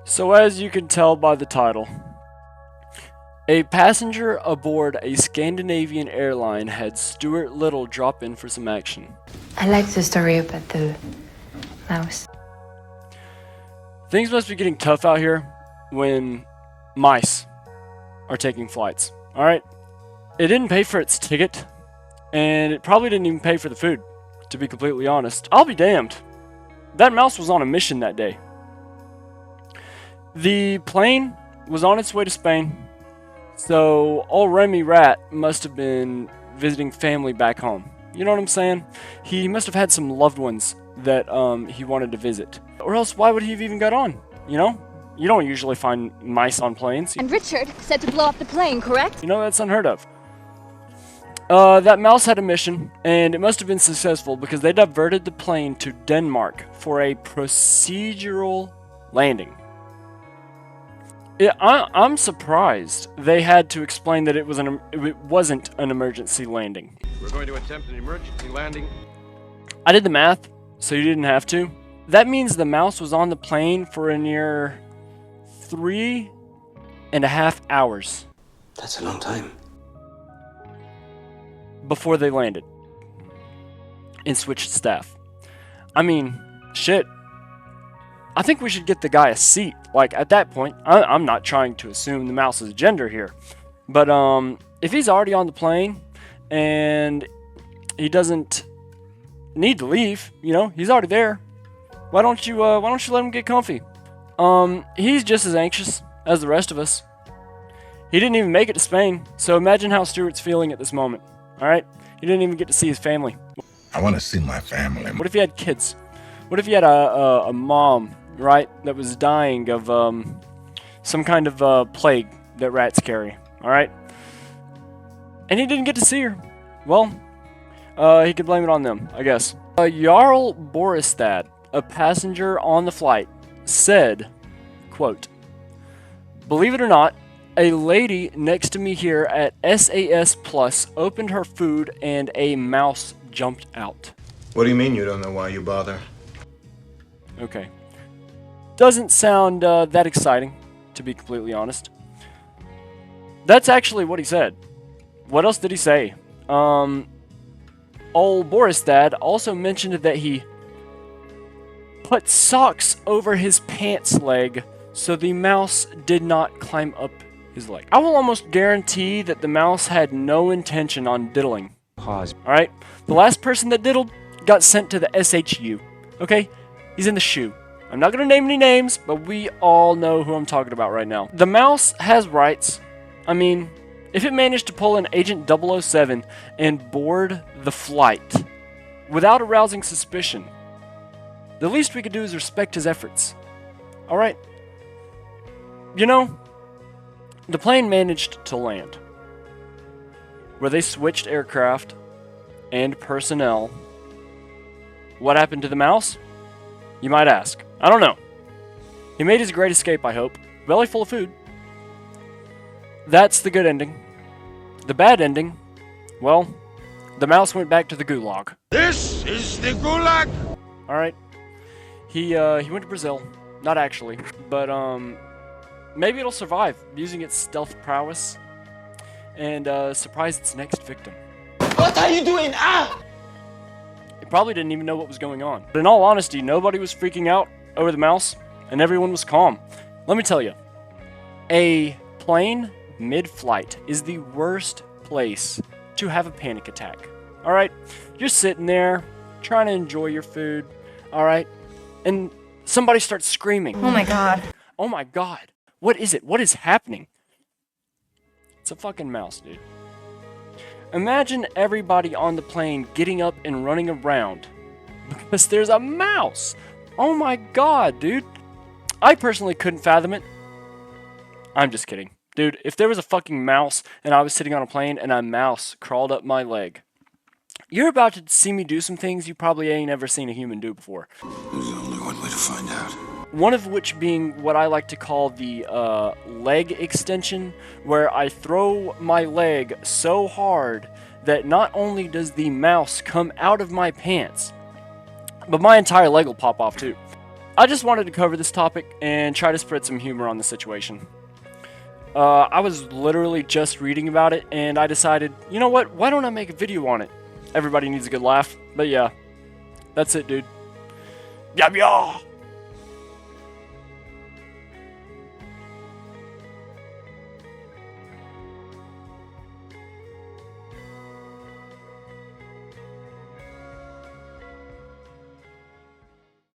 So as you can tell by the title, a passenger aboard a Scandinavian airline had Stuart Little drop in for some action. I like the story about the mouse. Things must be getting tough out here when mice are taking flights. Alright? It didn't pay for its ticket, and it probably didn't even pay for the food, to be completely honest. I'll be damned. That mouse was on a mission that day. The plane was on its way to Spain, so old Remy Rat must have been visiting family back home. You know what I'm saying? He must have had some loved ones that he wanted to visit. Or else why would he have even got on? You know? You don't usually find mice on planes. And Richard said to blow up the plane, correct? You know, that's unheard of. That mouse had a mission, and it must have been successful because they diverted the plane to Denmark for a procedural landing. I'm surprised they had to explain that it wasn't an emergency landing. We're going to attempt an emergency landing. I did the math, so you didn't have to. That means the mouse was on the plane for a near 3.5 hours. That's a long time. Before they landed and switched staff. I mean, shit. I think we should get the guy a seat. Like, at that point, I'm not trying to assume the mouse's gender here. But, if he's already on the plane and he doesn't need to leave, you know, he's already there. Why don't you let him get comfy? He's just as anxious as the rest of us. He didn't even make it to Spain, so imagine how Stuart's feeling at this moment. Alright? He didn't even get to see his family. I want to see my family. What if he had kids? What if he had a mom, right, that was dying of some kind of plague that rats carry? Alright? And he didn't get to see her. Well, he could blame it on them, I guess. Jarl Boristad, a passenger on the flight, said, quote, "Believe it or not, a lady next to me here at SAS Plus opened her food and a mouse jumped out." What do you mean you don't know why you bother? Okay. Doesn't sound that exciting, to be completely honest. That's actually what he said. What else did he say? Old Boristad also mentioned that he put socks over his pants leg so the mouse did not climb up his leg. I will almost guarantee that the mouse had no intention on diddling. Pause. Alright? The last person that diddled got sent to the SHU. Okay? He's in the shoe. I'm not going to name any names, but we all know who I'm talking about right now. The mouse has rights. I mean, if it managed to pull an Agent 007 and board the flight without arousing suspicion, the least we could do is respect his efforts. Alright? You know, the plane managed to land. Where they switched aircraft and personnel. What happened to the mouse? You might ask. I don't know. He made his great escape, I hope. Belly full of food. That's the good ending. The bad ending, well, the mouse went back to the gulag. This is the gulag! Alright. He went to Brazil. Not actually. But, maybe it'll survive using its stealth prowess and surprise its next victim. What are you doing? Ah! It probably didn't even know what was going on. But in all honesty, nobody was freaking out over the mouse, and everyone was calm. Let me tell you, a plane mid-flight is the worst place to have a panic attack. Alright? You're sitting there, trying to enjoy your food, alright? And somebody starts screaming. Oh my god. Oh my god. What is it? What is happening? It's a fucking mouse, dude. Imagine everybody on the plane getting up and running around because there's a mouse. Oh my god, dude. I personally couldn't fathom it. I'm just kidding. Dude, if there was a fucking mouse and I was sitting on a plane and a mouse crawled up my leg, you're about to see me do some things you probably ain't ever seen a human do before. There's only one way to find out. One of which being what I like to call the leg extension, where I throw my leg so hard that not only does the mouse come out of my pants, but my entire leg will pop off too. I just wanted to cover this topic and try to spread some humor on the situation. I was literally just reading about it, and I decided, you know what, why don't I make a video on it? Everybody needs a good laugh, but yeah, that's it, dude. Yeah.